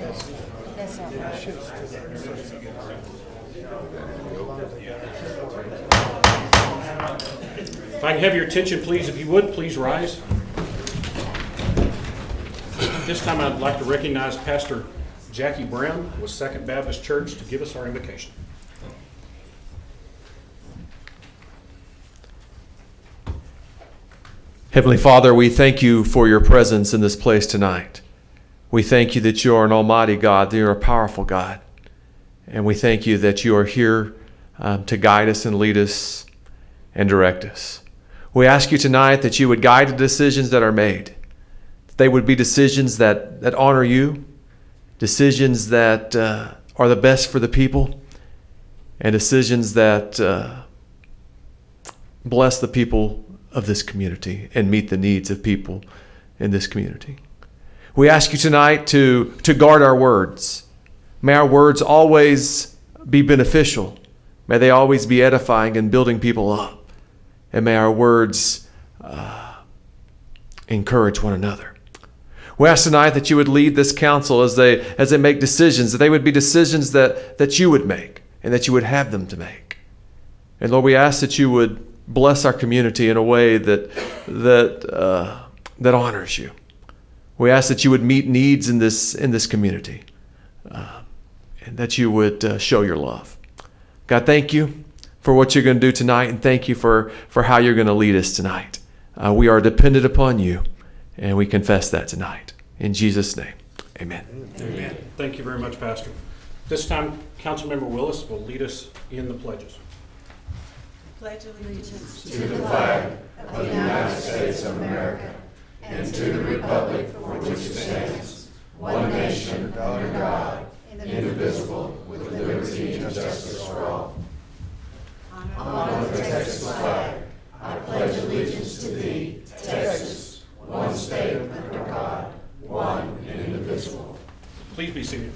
If I can have your attention, please, if you would, please rise. This time I'd like to recognize Pastor Jackie Brown with Second Baptist Church to give us our invocation. Heavenly Father, we thank you for your presence in this place tonight. We thank you that you are an almighty God, that you're a powerful God. And we thank you that you are here to guide us and lead us and direct us. We ask you tonight that you would guide the decisions that are made. They would be decisions that honor you, decisions that are the best for the people, and decisions that bless the people of this community and meet the needs of people in this community. We ask you tonight to guard our words. May our words always be beneficial. May they always be edifying and building people up. And may our words encourage one another. We ask tonight that you would lead this council as they make decisions, that they would be decisions that you would make and that you would have them to make. And Lord, we ask that you would bless our community in a way that honors you. We ask that you would meet needs in this community, and that you would show your love. God, thank you for what you're going to do tonight, and thank you for how you're going to lead us tonight. We are dependent upon you, and we confess that tonight. In Jesus' name, amen. Amen. Thank you very much, Pastor. This time, Councilmember Willis will lead us in the pledges. Pledge allegiance to the flag of the United States of America and to the republic for which it stands, one nation, under God, indivisible, with liberty and justice for all. Honor the Texas flag. I pledge allegiance to thee, Texas, one state under God, one and indivisible. Please be seated.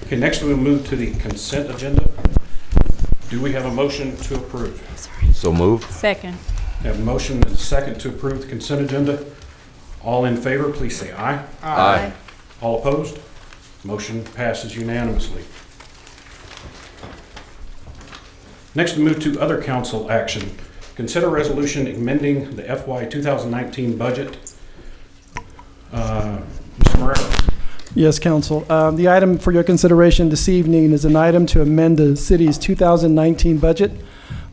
Okay, next we'll move to the consent agenda. Do we have a motion to approve? So moved. Second. We have a motion and a second to approve the consent agenda. All in favor, please say aye. Aye. All opposed? Motion passes unanimously. Next, we move to other council action. Consider resolution amending the FY 2019 budget. Mr. Morero. Yes, Council. The item for your consideration this evening is an item to amend the city's 2019 budget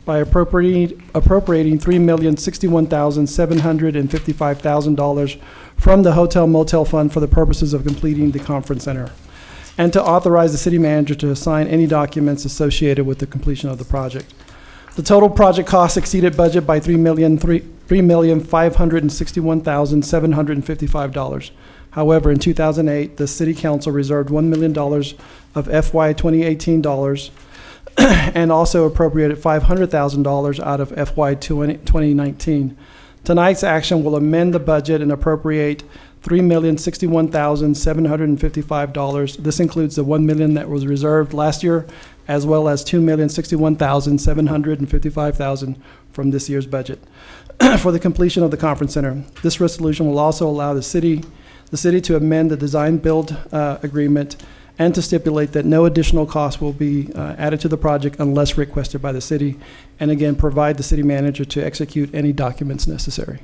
by appropriating $3,061,755,000 from the Hotel Motel Fund for the purposes of completing the conference center, and to authorize the city manager to assign any documents associated with the completion of the project. The total project cost exceeded budget by $3,561,755. However, in 2008, the City Council reserved $1 million of FY 2018 dollars and also appropriated $500,000 out of FY 2019. Tonight's action will amend the budget and appropriate $3,061,755. This includes the $1 million that was reserved last year, as well as $2,061,755 from this year's budget for the completion of the conference center. This resolution will also allow the city to amend the design-build agreement and to stipulate that no additional costs will be added to the project unless requested by the city, and again, provide the city manager to execute any documents necessary.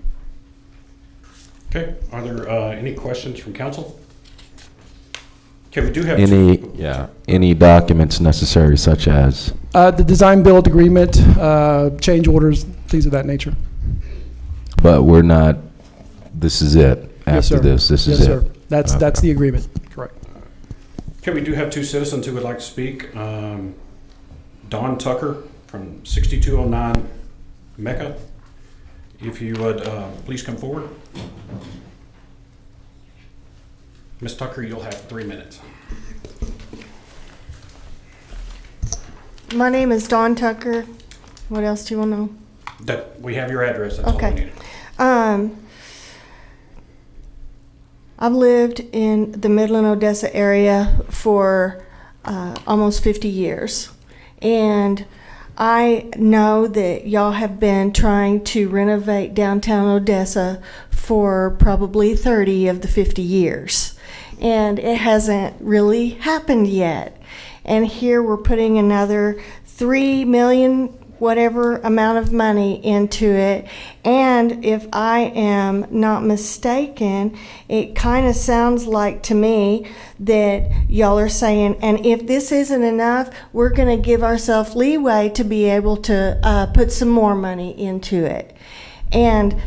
Okay, are there any questions from council? Okay, we do have any documents necessary, such as The design-build agreement, change orders, things of that nature. but we're not. This is it. Yes, After sir. this is Yes, it. sir. That's the agreement. Correct. Okay, we do have two citizens who would like to speak. Don Tucker from 6209 Mecca. If you would please come forward. Ms. Tucker, you'll have 3 minutes. My name is Dawn Tucker. What else do you want to know? That we have your address. That's all we Okay. needed. I've lived in the Midland, Odessa area for almost 50 years. And I know that y'all have been trying to renovate downtown Odessa for probably 30 of the 50 years. And it hasn't really happened yet. And here we're putting another 3 million whatever amount of money into it. And if I am not mistaken, it kind of sounds like to me that y'all are saying, and if this isn't enough, we're going to give ourselves leeway to be able to put some more money into it. And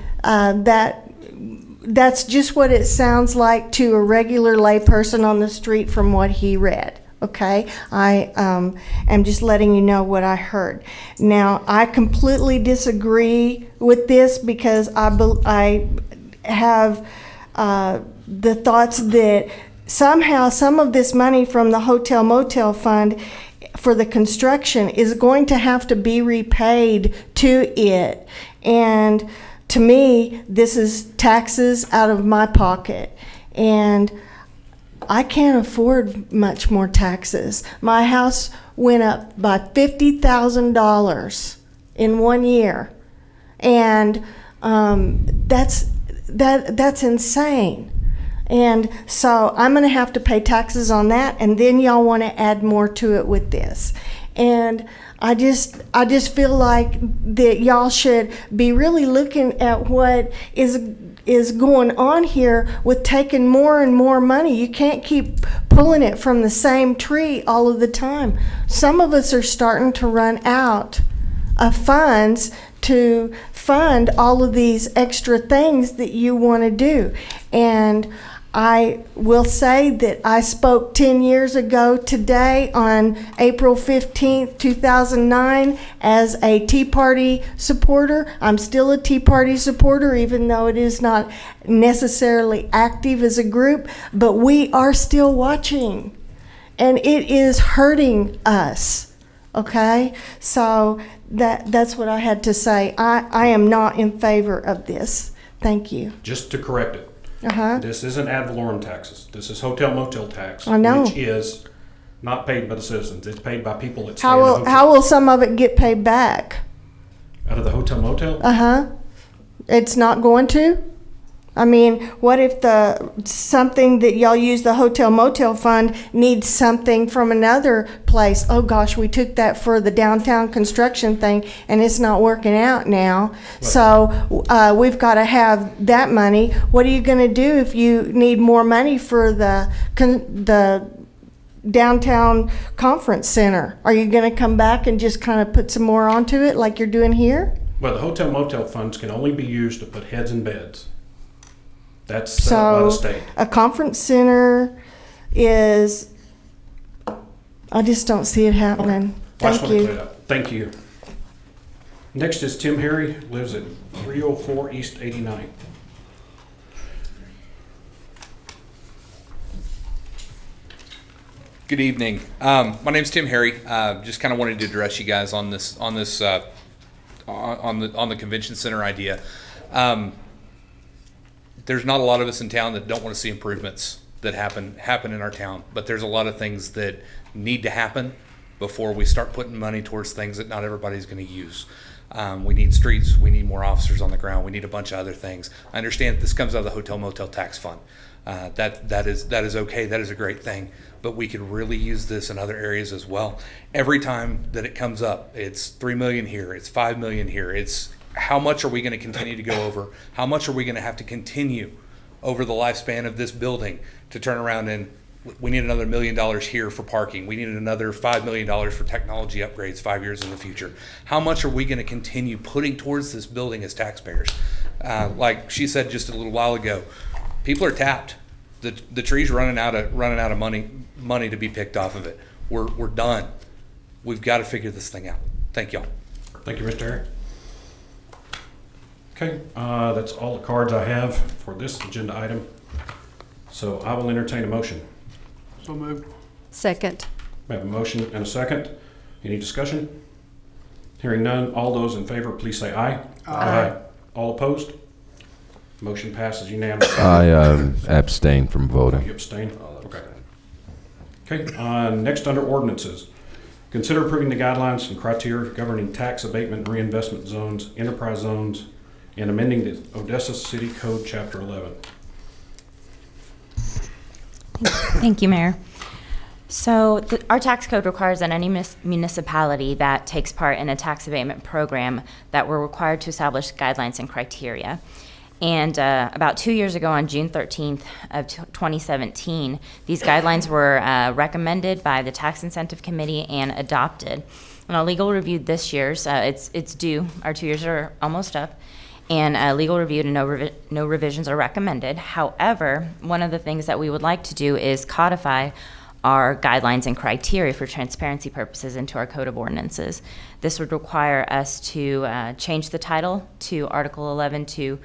that's just what it sounds like to a regular layperson on the street from what he read. Okay, I am just letting you know what I heard. Now, I completely disagree with this because I have the thoughts that somehow some of this money from the hotel motel fund for the construction is going to have to be repaid to it. And to me, this is taxes out of my pocket. And I can't afford much more taxes. My house went up by $50,000 in 1 year, and that's insane. And so I'm going to have to pay taxes on that, and then y'all want to add more to it with this. And I just feel like that y'all should be really looking at what is going on here with taking more and more money. You can't keep pulling it from the same tree all of the time. Some of us are starting to run out of funds to fund all of these extra things that you want to do. And I will say that I spoke 10 years ago today on April 15th, 2009 as a Tea Party supporter. I'm still a Tea Party supporter, even though it is not necessarily active as a group, but we are still watching. And it is hurting us, okay? So that's what I had to say. I am not in favor of this. Thank you. Just to correct it. This isn't ad valorem taxes. This is hotel motel tax, I know. which is not paid by the citizens. It's paid by people that stay in the hotel. How will some of it get paid back? Out of the hotel motel? It's not going to? I mean, what if something that y'all use the hotel motel fund needs something from another place? Oh gosh, we took that for the downtown construction thing and it's not working out now. Right. So we've got to have that money. What are you going to do if you need more money for the downtown conference center? Are you going to come back and just kind of put some more onto it like you're doing here? Well, the hotel motel funds can only be used to put heads in beds. That's set up by the state. A conference center is, I just don't see it happening. Well, I just Thank want to clear you. it up. Thank you. Next is Tim Harry, lives at 304 East 89. Good evening. My name's Tim Harry. Just kind of wanted to address you guys on the convention center idea. There's not a lot of us in town that don't want to see improvements that happen in our town, but there's a lot of things that need to happen before we start putting money towards things that not everybody's going to use. We need streets, we need more officers on the ground, we need a bunch of other things. I understand that this comes out of the hotel motel tax fund. That is okay, that is a great thing, but we could really use this in other areas as well. Every time that it comes up, it's 3 million here, it's 5 million here, it's how much are we going to continue to go over? How much are we going to have to continue over the lifespan of this building to turn around and we need another $1 million here for parking. We need another $5 million for technology upgrades 5 years in the future. How much are we going to continue putting towards this building as taxpayers? Like she said just a little while ago, people are tapped. The tree's running out of money to be picked off of it. We're done. We've got to figure this thing out. Thank y'all. Thank you, Mr. Harry. Okay, that's all the cards I have for this agenda item. So I will entertain a motion. So moved. Second. We have a motion and a second. Any discussion? Hearing none, all those in favor, please say aye. Aye. All opposed? Motion passes unanimously. I abstain from voting. You abstain? Okay. Okay, next under ordinances. Consider approving the guidelines and criteria governing tax abatement and reinvestment zones, enterprise zones, and amending the Odessa City Code, Chapter 11. Thank you, Mayor. So our tax code requires that any municipality that takes part in a tax abatement program that we're required to establish guidelines and criteria. And about 2 years ago, on June 13th of 2017, these guidelines were recommended by the Tax Incentive Committee and adopted. And a legal review this year's, it's due. Our 2 years are almost up. And legal reviewed and no revisions are recommended. However, one of the things that we would like to do is codify our guidelines and criteria for transparency purposes into our code of ordinances. This would require us to change the title to Chapter 11 to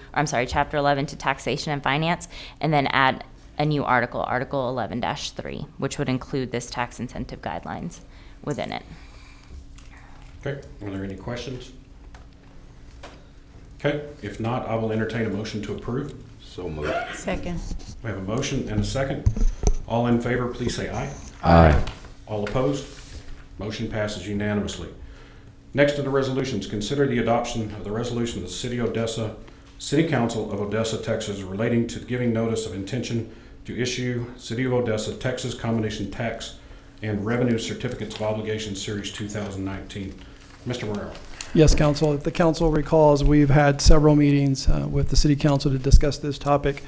Taxation and Finance, and then add a new article, Article 11-3, which would include this tax incentive guidelines within it. Okay, are there any questions? Okay, if not, I will entertain a motion to approve. So moved. Second. We have a motion and a second. All in favor, please say aye. Aye. All opposed? Motion passes unanimously. Next to the resolutions, consider the adoption of the resolution of the City of Odessa, City Council of Odessa, Texas, relating to giving notice of intention to issue City of Odessa, Texas Combination Tax and Revenue Certificates of Obligation Series 2019. Mr. Morero. Yes, Council. If the Council recalls, we've had several meetings with the City Council to discuss this topic.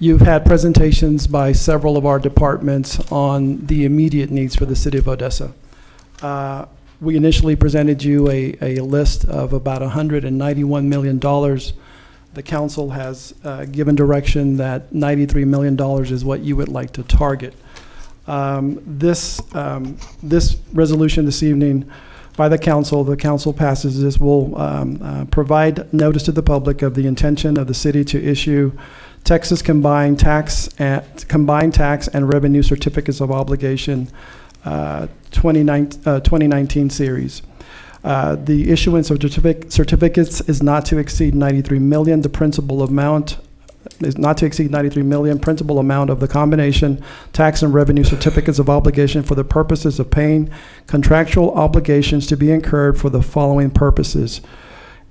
You've had presentations by several of our departments on the immediate needs for the City of Odessa. We initially presented you a list of about $191 million. The Council has given direction that $93 million is what you would like to target. This resolution this evening by the Council passes this, will provide notice to the public of the intention of the city to issue Texas combined tax and revenue certificates of obligation 2019 series. The issuance of certificates is not to exceed $93 million. The principal amount is not to exceed $93 million principal amount of the combination tax and revenue certificates of obligation for the purposes of paying contractual obligations to be incurred for the following purposes.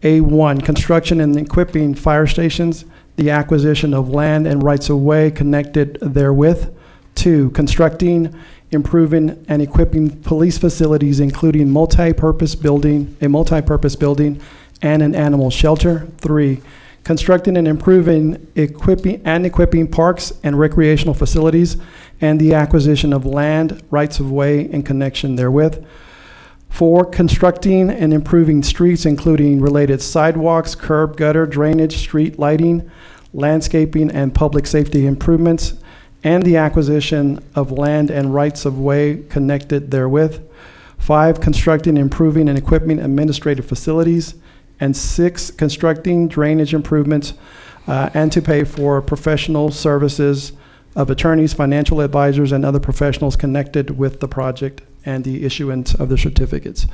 A1, construction and equipping fire stations, the acquisition of land and rights of way connected therewith. 2, constructing, improving, and equipping police facilities, including a multi-purpose building, and an animal shelter. 3, constructing and improving, equipping parks and recreational facilities, and the acquisition of land, rights of way, in connection therewith. 4, constructing and improving streets, including related sidewalks, curb, gutter, drainage, street lighting, landscaping, and public safety improvements, and the acquisition of land and rights of way connected therewith. 5, constructing, improving, and equipping administrative facilities. And 6, constructing drainage improvements and to pay for professional services of attorneys, financial advisors, and other professionals connected with the project and the issuance of the certificates.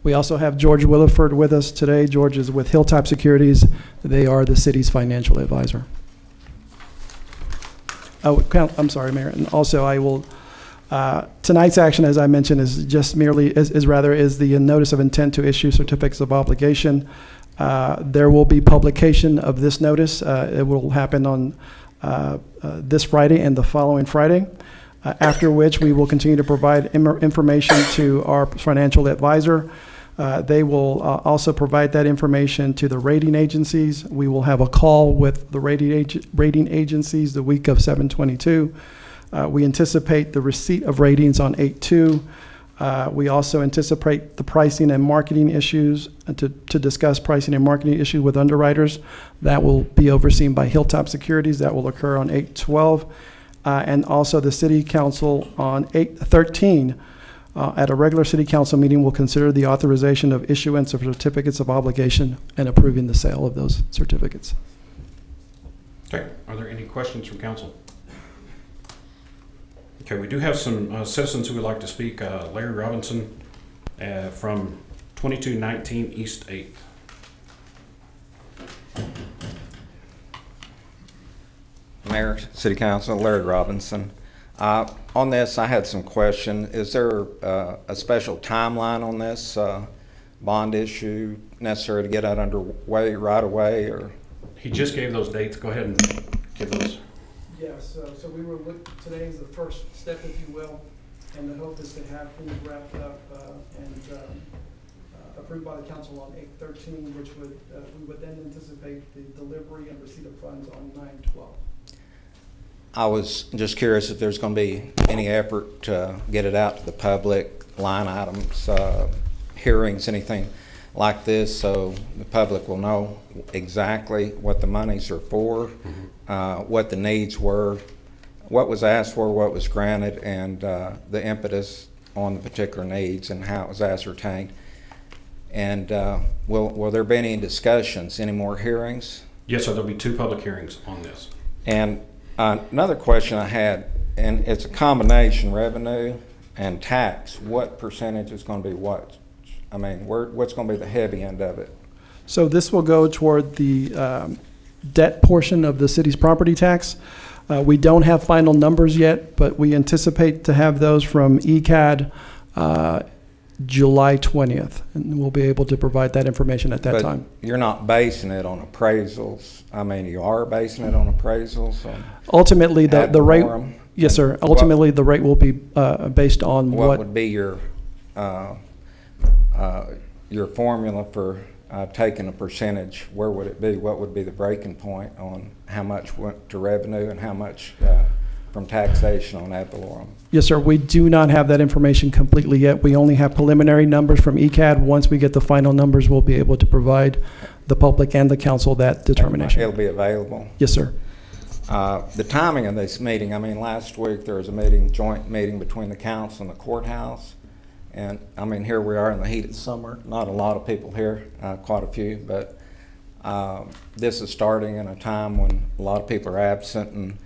We also have George Williford with us today. George is with Hilltop Securities. They are the city's financial advisor. Oh, I'm sorry, Mayor. And also, I will. Tonight's action, as I mentioned, is just merely is the notice of intent to issue certificates of obligation. There will be publication of this notice. It will happen on this Friday and the following Friday. After which we will continue to provide information to our financial advisor. They will also provide that information to the rating agencies. We will have a call with the rating agencies the week of 7/22. We anticipate the receipt of ratings on 8/2. We also anticipate the pricing and marketing issues, to discuss pricing and marketing issues with underwriters. That will be overseen by Hilltop Securities. That will occur on 8/12. And also the City Council on 8/13, at a regular City Council meeting, will consider the authorization of issuance of certificates of obligation and approving the sale of those certificates. Okay, are there any questions from council? Okay, we do have some citizens who would like to speak. Larry Robinson from 2219 East 8th. Mayor, City Council, Larry Robinson. On this, I had some question. Is there a special timeline on this bond issue necessary to get that underway right away, or? He just gave those dates. Go ahead and give those. Yes, so we were today is the first step, if you will, and the hope is to have things wrapped up and approved by the council on 8/13, which would we would then anticipate the delivery and receipt of funds on 9/12. I was just curious if there's going to be any effort to get it out to the public, line items, hearings, anything like this, so the public will know exactly what the monies are for, what the needs were, what was asked for, what was granted, and the impetus on the particular needs and how it was ascertained. And will there be any discussions, any more hearings? Yes, sir. There'll be 2 public hearings on this. And another question I had, and it's a combination revenue and tax. What percentage is going to be what? I mean, what's going to be the heavy end of it? So this will go toward the debt portion of the city's property tax. We don't have final numbers yet, but we anticipate to have those from ECAD July 20th, and we'll be able to provide that information at that But time. you're not basing it on appraisals. I mean, you are basing it on appraisals? Ultimately, the rate, valorem? yes, sir. Ultimately, the rate will be based on What what, would be your formula for taking a percentage? Where would it be? What would be the breaking point on how much went to revenue and how much from taxation on ad valorem? yes, sir. We do not have that information completely yet. We only have preliminary numbers from ECAD. Once we get the final numbers, we'll be able to provide the public and the council that determination. It'll be available? Yes, sir. The timing of this meeting, I mean, last week there was a meeting, joint meeting between the council and the courthouse. And I mean, here we are in the heat of summer. Not a lot of people here, quite a few, but this is starting in a time when a lot of people are absent. And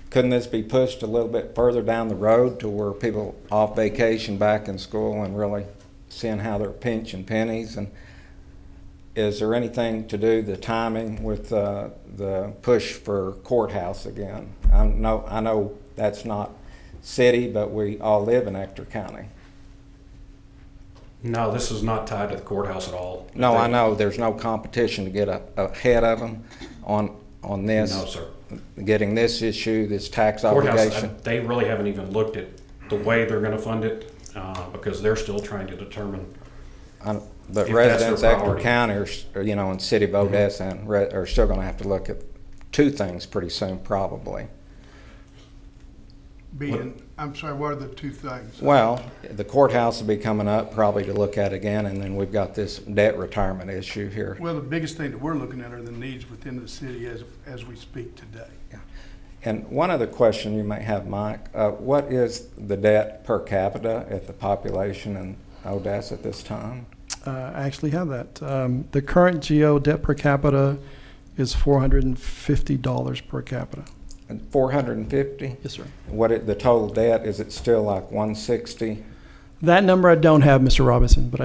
couldn't this be pushed a little bit further down the road to where people off vacation, back in school, and really seeing how they're pinching pennies? And is there anything to do the timing with the push for courthouse again? I know that's not city, but we all live in Ector County. No, this is not tied to the courthouse at all. No, I know there's no competition to get ahead of them on this. No, sir. Getting this issue, this tax Courthouse, obligation. they really haven't even looked at the way they're going to fund it because they're still trying to determine. But if that's residents their of Ector priority. County are, you know, in city of Odessa and are still going to have to look at 2 things pretty soon, probably. I'm sorry, what are the 2 things? Well, the courthouse will be coming up probably to look at again, and then we've got this debt retirement issue here. Well, the biggest thing that we're looking at are the needs within the city as we speak today. And one other question you may have, Mike, what is the debt per capita at the population in Odessa at this time? I actually have that. The current GO debt per capita is $450 per capita. 450? Yes, sir. The total debt, is it still like 160? That number I don't have, Mr. Robinson, but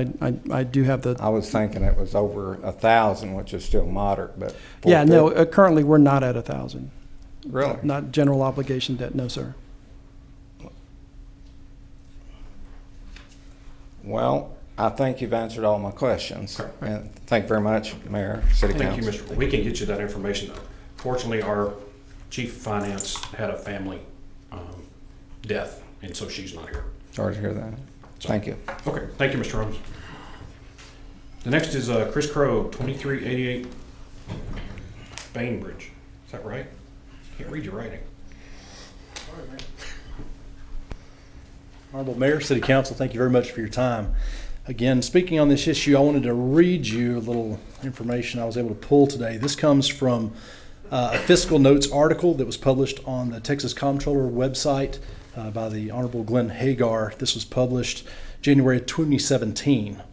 I do have the. I was thinking it was over 1,000, which is still moderate, but. Yeah, no, currently we're not at 1,000. Really? Not general obligation debt, no, sir. Well, I think you've answered all my questions. Okay. And thank you very much, Mayor, City Thank you, Council. Mr. We can get you that information. Fortunately, our chief of finance had a family death, and so she's not here. Sorry to hear that. Thank you. Okay, thank you, Mr. Holmes. The next is Chris Crow, 2388 Bainbridge. Is that right? Can't read your writing. Honorable Mayor, City Council, thank you very much for your time. Again, speaking on this issue, I wanted to read you a little information I was able to pull today. This comes from a fiscal notes article that was published on the Texas Comptroller website by the Honorable Glenn Hagar. This was published January 2017.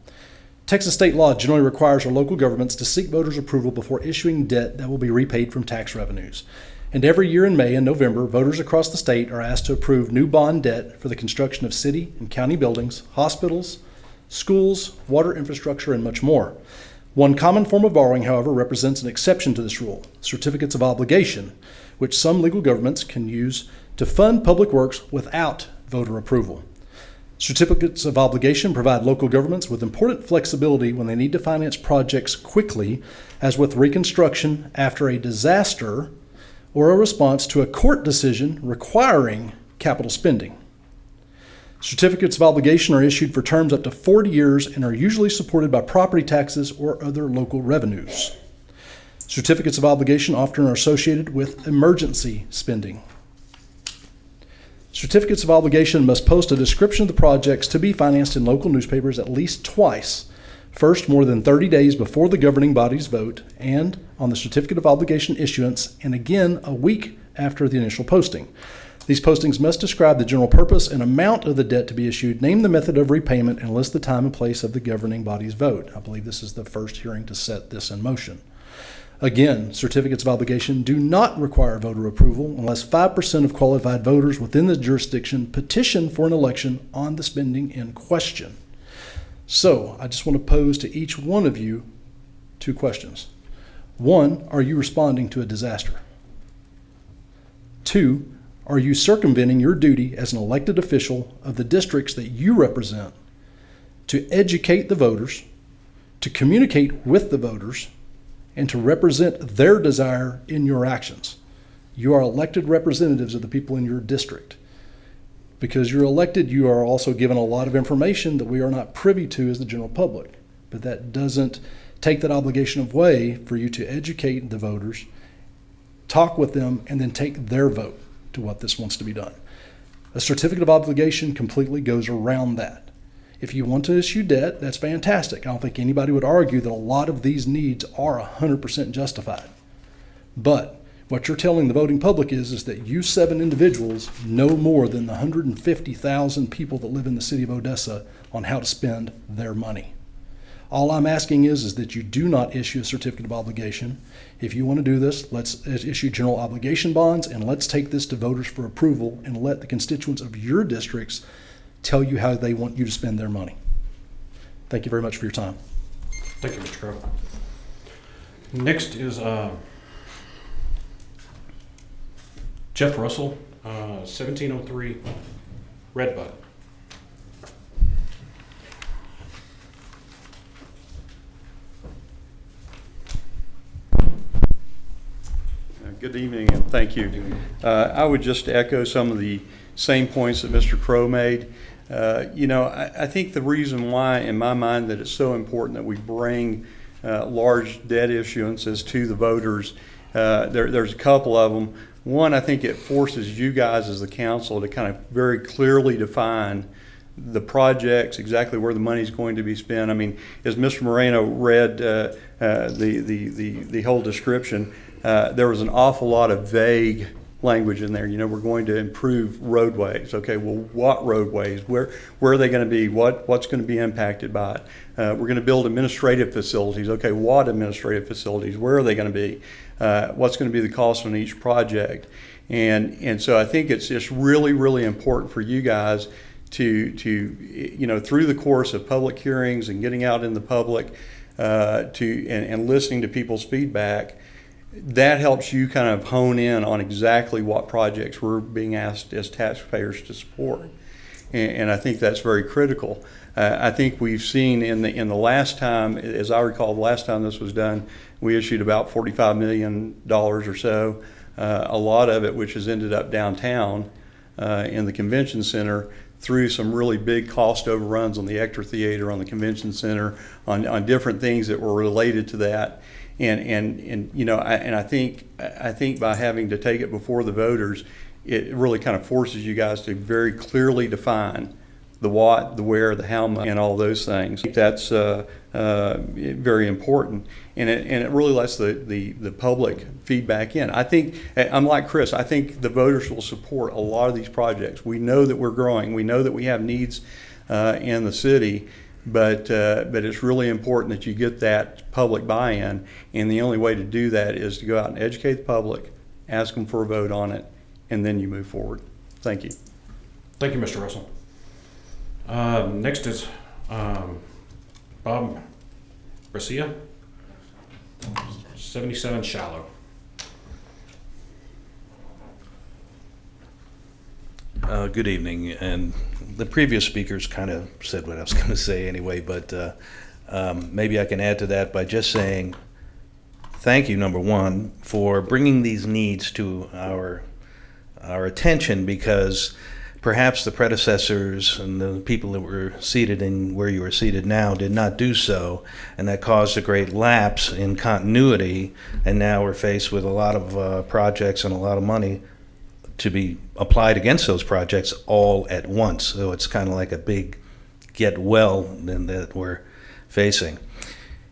Texas state law generally requires our local governments to seek voters' approval before issuing debt that will be repaid from tax revenues. And every year in May and November, voters across the state are asked to approve new bond debt for the construction of city and county buildings, hospitals, schools, water infrastructure, and much more. One common form of borrowing, however, represents an exception to this rule: certificates of obligation, which some legal governments can use to fund public works without voter approval. Certificates of obligation provide local governments with important flexibility when they need to finance projects quickly, as with reconstruction after a disaster or a response to a court decision requiring capital spending. Certificates of obligation are issued for terms up to 40 years and are usually supported by property taxes or other local revenues. Certificates of obligation often are associated with emergency spending. Certificates of obligation must post a description of the projects to be financed in local newspapers at least twice. First, more than 30 days before the governing body's vote, and on the certificate of obligation issuance, and again a week after the initial posting. These postings must describe the general purpose and amount of the debt to be issued, name the method of repayment, and list the time and place of the governing body's vote. I believe this is the first hearing to set this in motion. Again, certificates of obligation do not require voter approval unless 5% of qualified voters within the jurisdiction petition for an election on the spending in question. So, I just want to pose to each one of you 2 questions. 1, are you responding to a disaster? 2, are you circumventing your duty as an elected official of the districts that you represent to educate the voters, to communicate with the voters, and to represent their desire in your actions? You are elected representatives of the people in your district. Because you're elected, you are also given a lot of information that we are not privy to as the general public. But that doesn't take that obligation away for you to educate the voters, talk with them, and then take their vote to what this wants to be done. A certificate of obligation completely goes around that. If you want to issue debt, that's fantastic. I don't think anybody would argue that a lot of these needs are 100% justified. But what you're telling the voting public is that you 7 individuals know more than the 150,000 people that live in the city of Odessa on how to spend their money. All I'm asking is that you do not issue a certificate of obligation. If you want to do this, let's issue general obligation bonds, and let's take this to voters for approval and let the constituents of your districts tell you how they want you to spend their money. Thank you very much for your time. Thank you, Mr. Crowe. Next is Jeff Russell, 1703 Redbud. Good evening, and thank you. I would just echo some of the same points that Mr. Crowe made. I think the reason why, in my mind, that it's so important that we bring large debt issuances to the voters, there's a couple of them. One, I think it forces you guys as the council to kind of very clearly define the projects, exactly where the money is going to be spent. I mean, as Mr. Moreno read the whole description, there was an awful lot of vague language in there. We're going to improve roadways. Okay, well, what roadways? Where are they going to be? What's going to be impacted by it? We're going to build administrative facilities. Okay, what administrative facilities? Where are they going to be? What's going to be the cost on each project? And so I think it's just really, really important for you guys to through the course of public hearings and getting out in the public and listening to people's feedback, that helps you kind of hone in on exactly what projects we're being asked as taxpayers to support. And I think that's very critical. I think we've seen in the last time, as I recall, the last time this was done, we issued about $45 million or so. A lot of it, which has ended up downtown in the convention center, through some really big cost overruns on the Ector Theater, on the convention center, on different things that were related to that. And I think by having to take it before the voters, it really kind of forces you guys to very clearly define the what, the where, the how much, and all those things. I think that's very important, and it really lets the public feedback in. I think I'm like Chris. I think the voters will support a lot of these projects. We know that we're growing. We know that we have needs in the city. But it's really important that you get that public buy-in, and the only way to do that is to go out and educate the public, ask them for a vote on it, and then you move forward. Thank you. Thank you, Mr. Russell. Next is Bob Brescia, 77 Shallow. Good evening. And the previous speakers kind of said what I was going to say anyway, but maybe I can add to that by just saying thank you, number one, for bringing these needs to our attention, because perhaps the predecessors and the people that were seated in where you are seated now did not do so, and that caused a great lapse in continuity, and now we're faced with a lot of projects and a lot of money to be applied against those projects all at once. So it's kind of like a big get well that we're facing.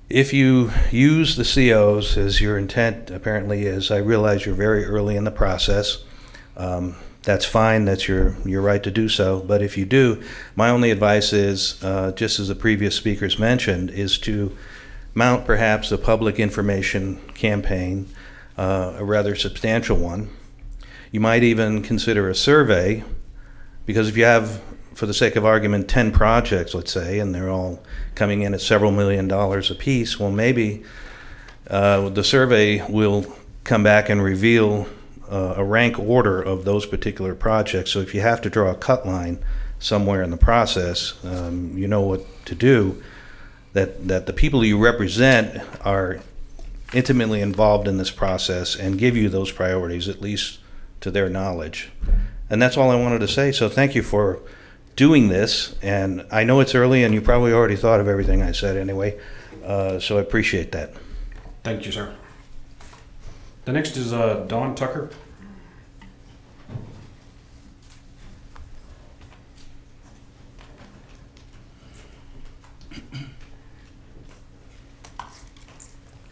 If you use the COs as your intent apparently is, I realize you're very early in the process. That's fine, that's your right to do so. But if you do, my only advice is, just as the previous speakers mentioned, is to mount perhaps a public information campaign, a rather substantial one. You might even consider a survey, because if you have, for the sake of argument, 10 projects, let's say, and they're all coming in at several $1 million apiece, well, maybe the survey will come back and reveal a rank order of those particular projects. So if you have to draw a cut line somewhere in the process, you know what to do, that the people you represent are intimately involved in this process and give you those priorities, at least to their knowledge. And that's all I wanted to say. So thank you for doing this. And I know it's early and you probably already thought of everything I said anyway. So I appreciate that. Thank you, sir. The next is Dawn Tucker.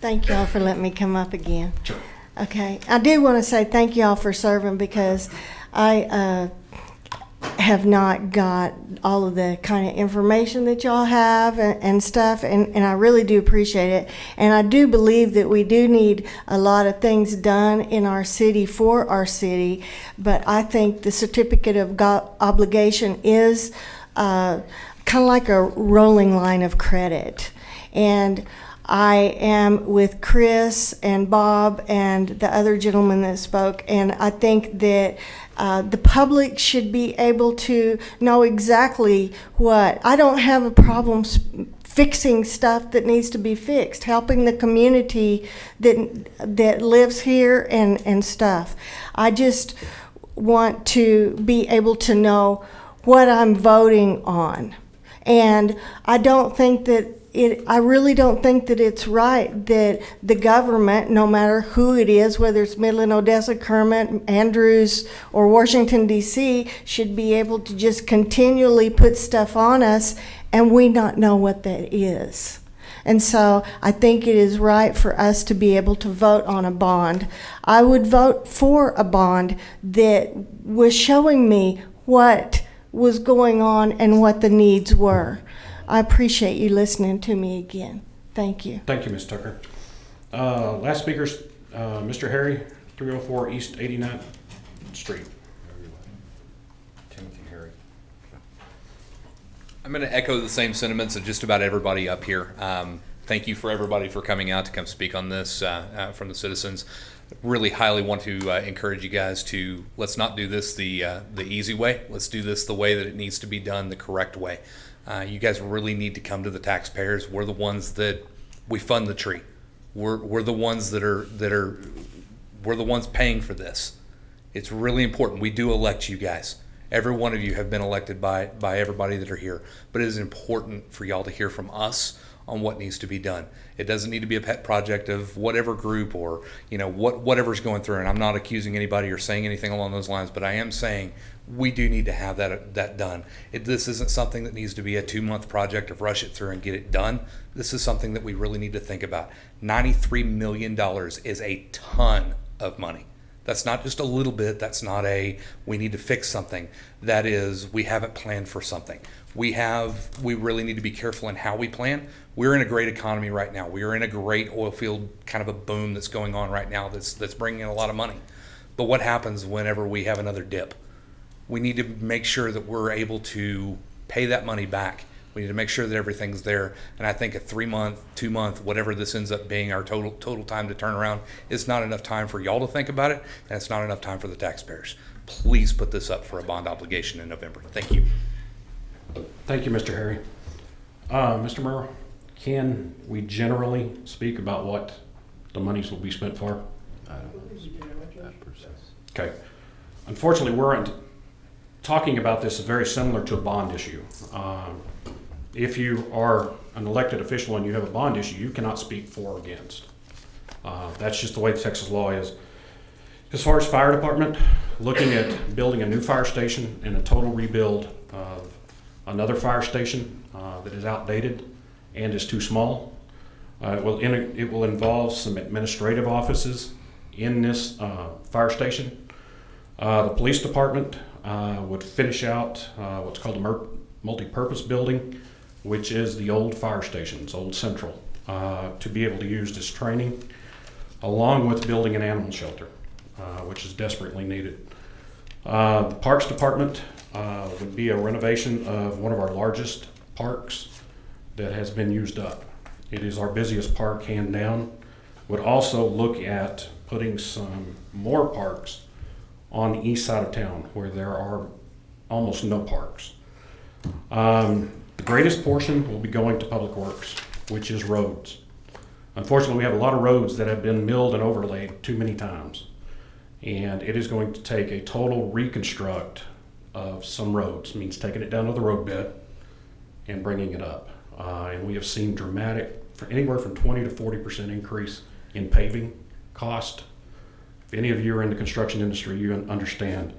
Thank y'all for letting me come up again. Sure. Okay, I do want to say thank y'all for serving, because I have not got all of the kind of information that y'all have and stuff, and I really do appreciate it. And I do believe that we do need a lot of things done in our city for our city, but I think the certificate of obligation is kind of like a rolling line of credit. And I am with Chris and Bob and the other gentleman that spoke, and I think that the public should be able to know exactly what. I don't have a problem fixing stuff that needs to be fixed, helping the community that lives here and stuff. I just want to be able to know what I'm voting on. And I don't think that I really don't think that it's right that the government, no matter who it is, whether it's Midland, Odessa, Kermit, Andrews, or Washington, D.C., should be able to just continually put stuff on us and we not know what that is. And so I think it is right for us to be able to vote on a bond. I would vote for a bond that was showing me what was going on and what the needs were. I appreciate you listening to me again. Thank you. Thank you, Ms. Tucker. Last speaker's Mr. Harry, 304 East 89th Street. Timothy Harry. I'm going to echo the same sentiments of just about everybody up here. Thank you for everybody for coming out to come speak on this from the citizens. Really highly want to encourage you guys to, let's not do this the easy way. Let's do this the way that it needs to be done, the correct way. You guys really need to come to the taxpayers. We're the ones that we fund the tree. We're the ones we're the ones paying for this. It's really important. We do elect you guys. Every one of you have been elected by everybody that are here, but it is important for y'all to hear from us on what needs to be done. It doesn't need to be a pet project of whatever group or whatever's going through. And I'm not accusing anybody or saying anything along those lines, but I am saying we do need to have that done. This isn't something that needs to be a 2-month project of rush it through and get it done. This is something that we really need to think about. $93 million is a ton of money. That's not just a little bit. That's not we need to fix something. That is, we haven't planned for something. We really need to be careful in how we plan. We're in a great economy right now. We are in a great oil field kind of a boom that's going on right now that's bringing in a lot of money. But what happens whenever we have another dip? We need to make sure that we're able to pay that money back. We need to make sure that everything's there. And I think a 3-month, 2-month, whatever this ends up being, our total time to turn around, is not enough time for y'all to think about it, and it's not enough time for the taxpayers. please put this up for a bond obligation in November. Thank you. Thank you, Mr. Harry. Mr. Merrill, can we generally speak about what the monies will be spent for? Okay. Unfortunately, we're talking about this is very similar to a bond issue. If you are an elected official and you have a bond issue, you cannot speak for or against. That's just the way Texas law is. As far as fire department, looking at building a new fire station and a total rebuild of another fire station that is outdated and is too small. It will involve some administrative offices in this fire station. The police department would finish out what's called a multi-purpose building, which is the old fire stations, old central, to be able to use this training, along with building an animal shelter, which is desperately needed. The Parks Department would be a renovation of one of our largest parks that has been used up. It is our busiest park, hand down. Would also look at putting some more parks on the east side of town where there are almost no parks. The greatest portion will be going to Public Works, which is roads. Unfortunately, we have a lot of roads that have been milled and overlaid too many times. And it is going to take a total reconstruct of some roads. It means taking it down to the roadbed and bringing it up. And we have seen dramatic, for anywhere from 20 to 40% increase in paving cost. If any of you are in the construction industry, you understand.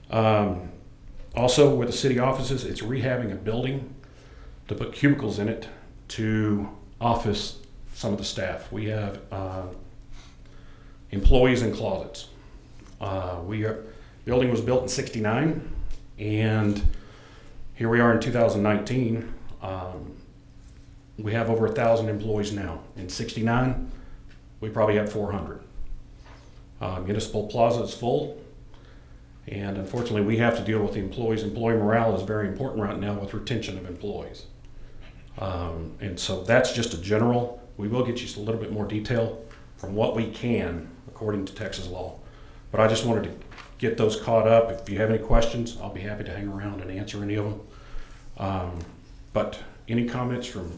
Also with the city offices, it's rehabbing a building to put cubicles in it to office some of the staff. We have employees in closets. Building was built in '69, and here we are in 2019. We have over 1,000 employees now. In '69, we probably had 400. Municipal Plaza is full, and unfortunately, we have to deal with the employees. Employee morale is very important right now with retention of employees. And so that's just a general. We will get you a little bit more detail from what we can according to Texas law. But I just wanted to get those caught up. If you have any questions, I'll be happy to hang around and answer any of them. But any comments from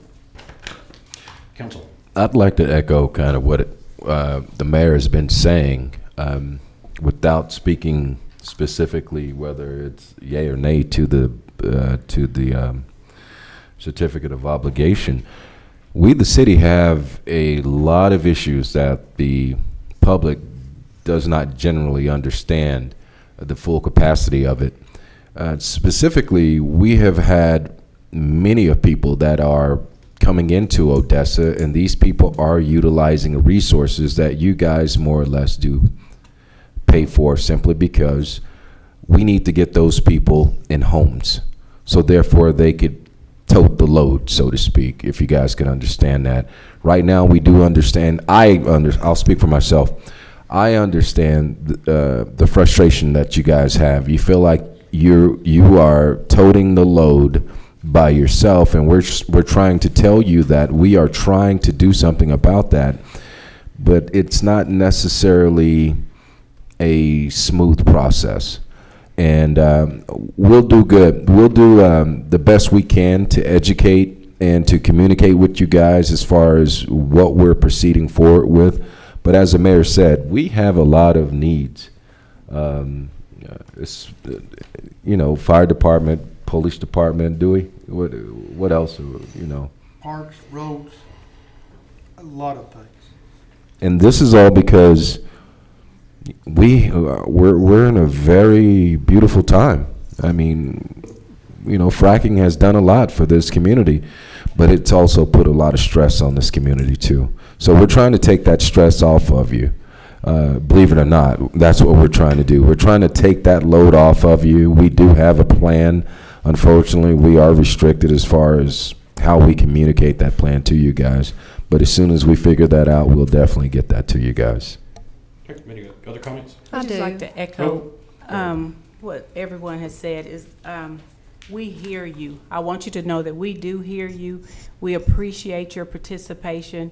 council? I'd like to echo kind of what the mayor has been saying, without speaking specifically whether it's yay or nay to the certificate of obligation. We, the city, have a lot of issues that the public does not generally understand the full capacity of it. Specifically, we have had many of people that are coming into Odessa, and these people are utilizing resources that you guys more or less do pay for, simply because we need to get those people in homes. So therefore they could tote the load, so to speak, if you guys can understand that. Right now we do understand, I'll speak for myself. I understand the frustration that you guys have. You feel like you are toting the load by yourself, and we're trying to tell you that we are trying to do something about that, but it's not necessarily a smooth process. And we'll do good. We'll do the best we can to educate and to communicate with you guys as far as what we're proceeding forward with. But as the mayor said, we have a lot of needs. Fire department, police department, Dewey, what else, Parks, roads, a lot of things. And this is all because we're in a very beautiful time. I mean, fracking has done a lot for this community, but it's also put a lot of stress on this community too. So we're trying to take that stress off of you. Believe it or not, that's what we're trying to do. We're trying to take that load off of you. We do have a plan. Unfortunately, we are restricted as far as how we communicate that plan to you guys. But as soon as we figure that out, we'll definitely get that to you guys. Okay, any other comments? I'd just like to echo what everyone has said is we hear you. I want you to know that we do hear you. We appreciate your participation.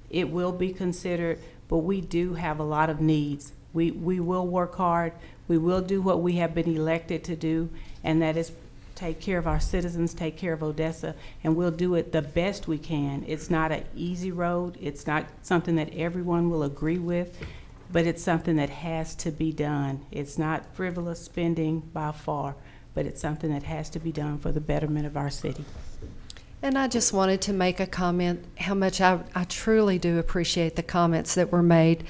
It will be considered, but we do have a lot of needs. We will work hard. We will do what we have been elected to do, and that is take care of our citizens, take care of Odessa, and we'll do it the best we can. It's not an easy road. It's not something that everyone will agree with, but it's something that has to be done. It's not frivolous spending by far, but it's something that has to be done for the betterment of our city. And I just wanted to make a comment how much I truly do appreciate the comments that were made.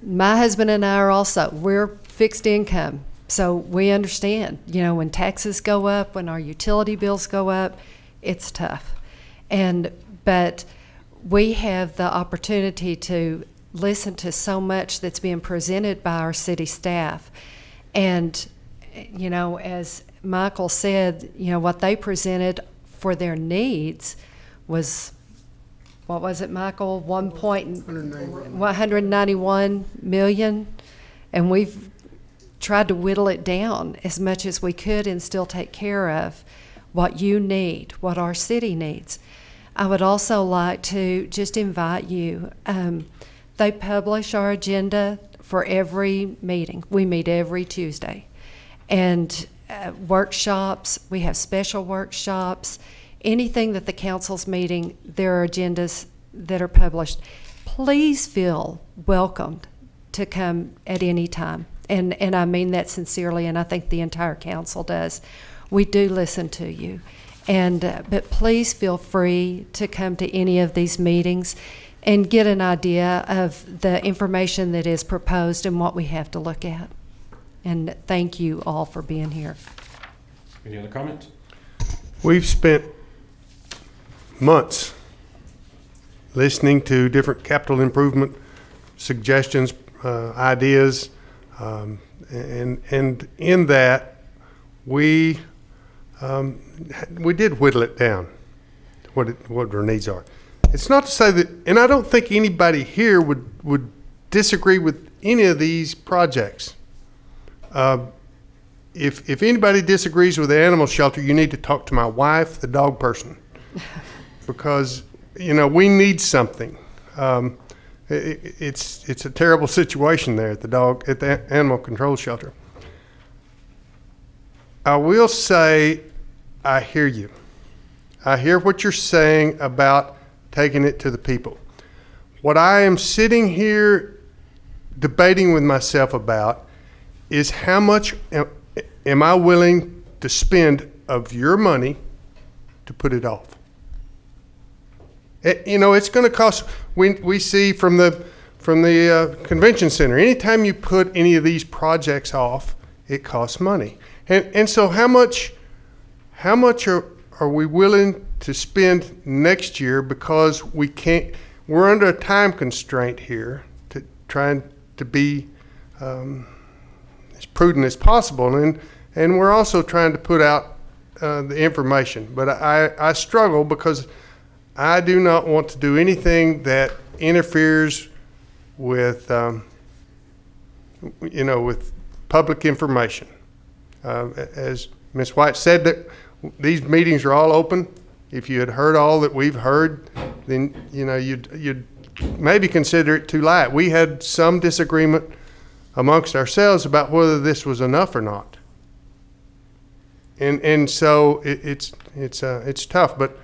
My husband and I are also, we're fixed income. So we understand, you know, when taxes go up, when our utility bills go up, it's tough. But we have the opportunity to listen to so much that's being presented by our city staff. And, you know, as Michael said, you know, what they presented for their needs was, what was it, Michael? 191 million. And we've tried to whittle it down as much as we could and still take care of what you need, what our city needs. I would also like to just invite you. They publish our agenda for every meeting. We meet every Tuesday. And workshops, we have special workshops. Anything that the council's meeting, there are agendas that are published. Please feel welcomed to come at any time. And I mean that sincerely, and I think the entire council does. We do listen to you. But please feel free to come to any of these meetings and get an idea of the information that is proposed and what we have to look at. And thank you all for being here. Any other comments? We've spent months listening to different capital improvement suggestions, ideas, and in that we did whittle it down to what our needs are. It's not to say that, and I don't think anybody here would disagree with any of these projects. If anybody disagrees with the animal shelter, you need to talk to my wife, the dog person, because you know we need something. It's a terrible situation there at the animal control shelter. I will say, I hear you. I hear what you're saying about taking it to the people. What I am sitting here debating with myself about is how much am I willing to spend of your money to put it off? You know, it's going to cost. We see from the convention center, anytime you put any of these projects off, it costs money. And so how much are we willing to spend next year, because we're under a time constraint here to trying to be as prudent as possible, and we're also trying to put out the information. But I struggle because I do not want to do anything that interferes with with public information. As Ms. White said, that these meetings are all open. If you had heard all that we've heard, then you'd maybe consider it too light. We had some disagreement amongst ourselves about whether this was enough or not, and so it's tough. But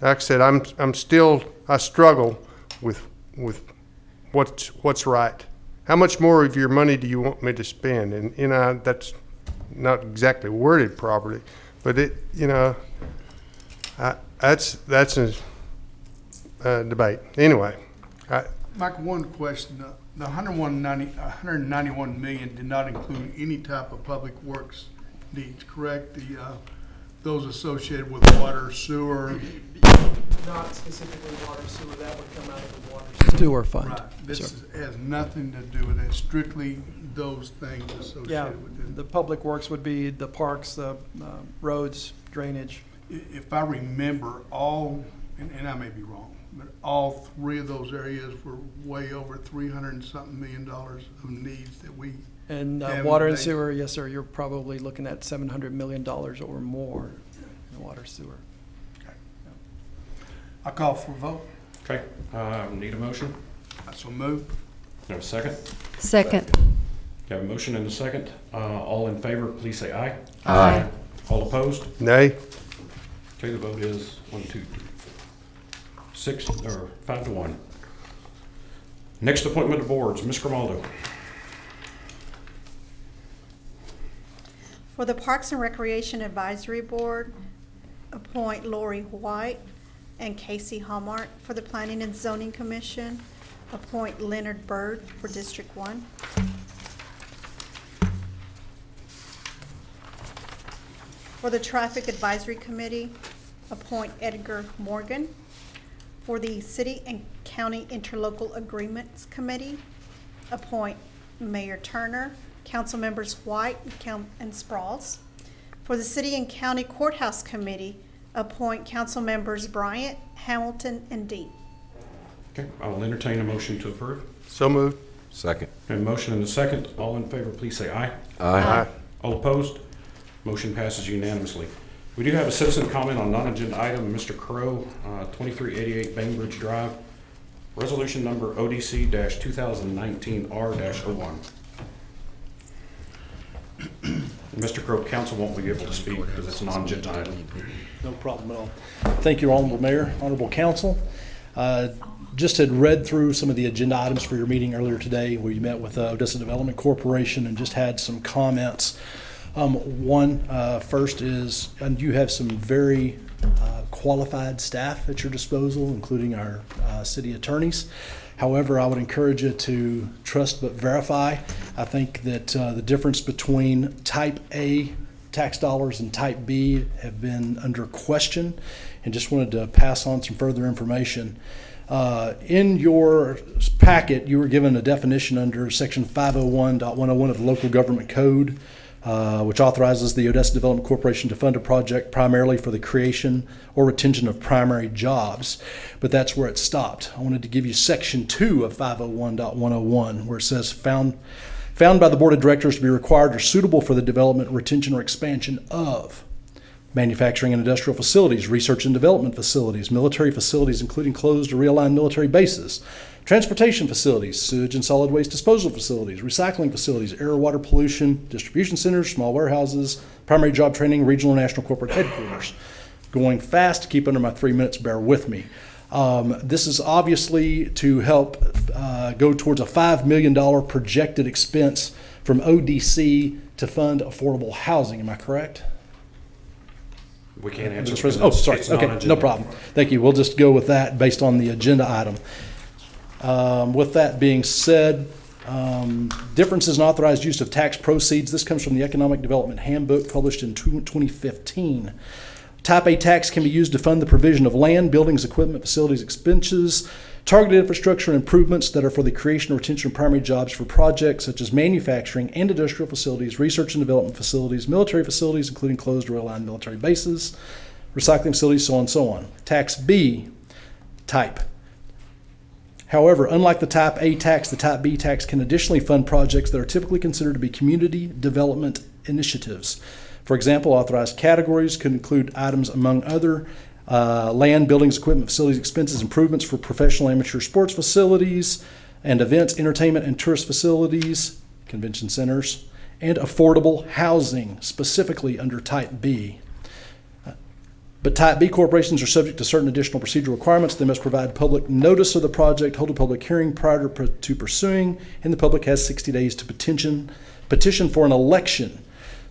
like I said, I struggle with what's right. How much more of your money do you want me to spend? And that's not exactly worded properly, but that's a debate. Anyway, Mike, one question. The 191 million did not include any type of public works needs, correct? Those associated with water, sewer. Not specifically water, sewer. That would come out of the water sewer fund. Right. This has nothing to do with it. Strictly those things associated with it. The public works would be the parks, the roads, drainage. If I remember all, and I may be wrong, but all three of those areas were way over $300 and something million of needs that we. And water and sewer, yes, sir. You're probably looking at $700 million or more in water sewer. Okay. I call for a vote. Okay. Need a motion? I so move. No, second? Second. Have a motion and a second. All in favor, please say aye. Aye. All opposed? Nay. Okay, the vote is 1, 2, 3, 4, 6, or 5 to 1. Next appointment of boards, Ms. Grimaldo. For the Parks and Recreation Advisory Board, appoint Lori White and Casey Hallmark. For the Planning and Zoning Commission, appoint Leonard Byrd for District 1. For the Traffic Advisory Committee, appoint Edgar Morgan. For the City and County Interlocal Agreements Committee, appoint Mayor Turner, Council Members White and Sprouls. For the City and County Courthouse Committee, appoint Council Members Bryant, Hamilton, and Deep. Okay, I'll entertain a motion to approve. So moved. Second. And motion and a second. All in favor, please say aye. Aye. All opposed? Motion passes unanimously. We do have a citizen comment on non-agenda item, Mr. Crow, 2388 Bainbridge Drive, resolution number ODC-2019R-01. Mr. Crow, council won't be able to speak because it's a non-agenda item. No problem at all. Thank you, Honorable Mayor, Honorable Council. Just had read through some of the agenda items for your meeting earlier today where you met with Odessa Development Corporation and just had some comments. First is, and you have some very qualified staff at your disposal, including our city attorneys. However, I would encourage you to trust but verify. I think that the difference between Type A tax dollars and Type B have been under question, and just wanted to pass on some further information. In your packet, you were given a definition under Section 501.101 of the Local Government Code, which authorizes the Odessa Development Corporation to fund a project primarily for the creation or retention of primary jobs. But that's where it stopped. I wanted to give you Section 2 of 501.101, where it says found by the Board of Directors to be required or suitable for the development, retention, or expansion of manufacturing and industrial facilities, research and development facilities, military facilities, including closed or realigned military bases, transportation facilities, sewage and solid waste disposal facilities, recycling facilities, air, water pollution, distribution centers, small warehouses, primary job training, regional and national corporate headquarters. Going fast to keep under my 3 minutes, bear with me. This is obviously to help go towards a $5 million projected expense from ODC to fund affordable housing. Am I correct? We can't answer. Oh, sorry. Okay, no problem. Thank you. We'll just go with that based on the agenda item. With that being said, differences in authorized use of tax proceeds. This comes from the Economic Development Handbook published in 2015. Type A tax can be used to fund the provision of land, buildings, equipment, facilities, expenses, targeted infrastructure improvements that are for the creation or retention of primary jobs for projects such as manufacturing and industrial facilities, research and development facilities, military facilities, including closed or realigned military bases, recycling facilities, so on and so on. Tax B type. However, unlike the Type A tax, the Type B tax can additionally fund projects that are typically considered to be community development initiatives. For example, authorized categories could include items among other land, buildings, equipment, facilities, expenses, improvements for professional amateur sports facilities and events, entertainment and tourist facilities, convention centers, and affordable housing, specifically under Type B. But Type B corporations are subject to certain additional procedural requirements. They must provide public notice of the project, hold a public hearing prior to pursuing, and the public has 60 days to petition for an election.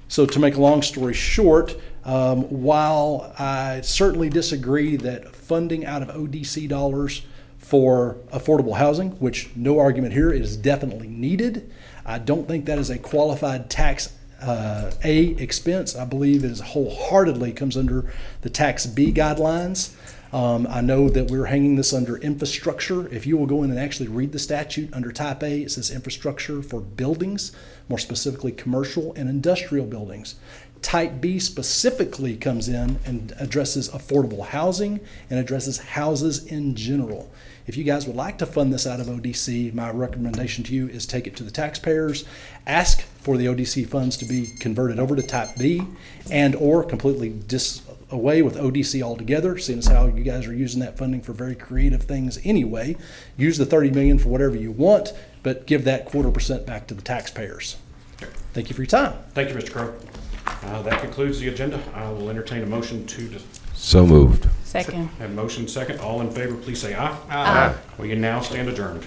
So to make a long story short, while I certainly disagree that funding out of ODC dollars for affordable housing, which no argument here, is definitely needed, I don't think that is a qualified tax A expense. I believe it is wholeheartedly comes under the Tax B guidelines. I know that we're hanging this under infrastructure. If you will go in and actually read the statute under Type A, it says infrastructure for buildings, more specifically commercial and industrial buildings. Type B specifically comes in and addresses affordable housing and addresses houses in general. If you guys would like to fund this out of ODC, my recommendation to you is take it to the taxpayers, ask for the ODC funds to be converted over to Type B and or completely away with ODC altogether, seeing as how you guys are using that funding for very creative things anyway. Use the $30 million for whatever you want, but give that 0.25% back to the taxpayers. Thank you for your time. Thank you, Mr. Crowe. That concludes the agenda. I will entertain a motion to So moved. Second. have motion second. All in favor, please say aye. Aye. We can now stand adjourned.